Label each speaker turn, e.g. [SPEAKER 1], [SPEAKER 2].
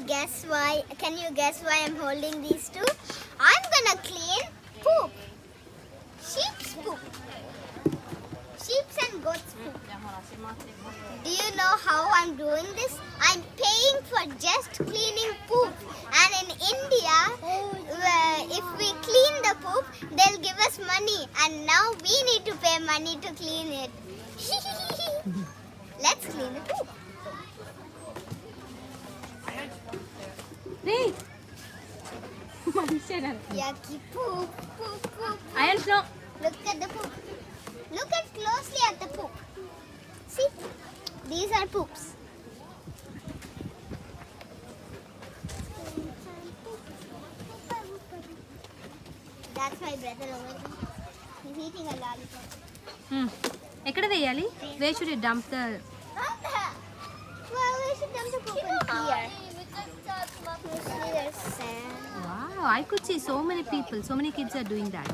[SPEAKER 1] guess why? Can you guess why I'm holding these two? I'm gonna clean poop. Sheep's poop. Sheep's and goat's poop. Do you know how I'm doing this? I'm paying for just cleaning poop. And in India, if we clean the poop, they'll give us money. And now we need to pay money to clean it. Let's clean the poop.
[SPEAKER 2] రే మనిషి
[SPEAKER 1] Yucky poop, poop, poop.
[SPEAKER 2] అయన్స్ no
[SPEAKER 1] Look at the poop. Look at closely at the poop. See, these are poops. That's my brother over there. He's eating a lollipop.
[SPEAKER 2] ఎక్కడ వేయాలి వే should dump the
[SPEAKER 1] Well, we should dump the poop in here. You see there's sand.
[SPEAKER 2] Wow I could see so many people so many kids are doing that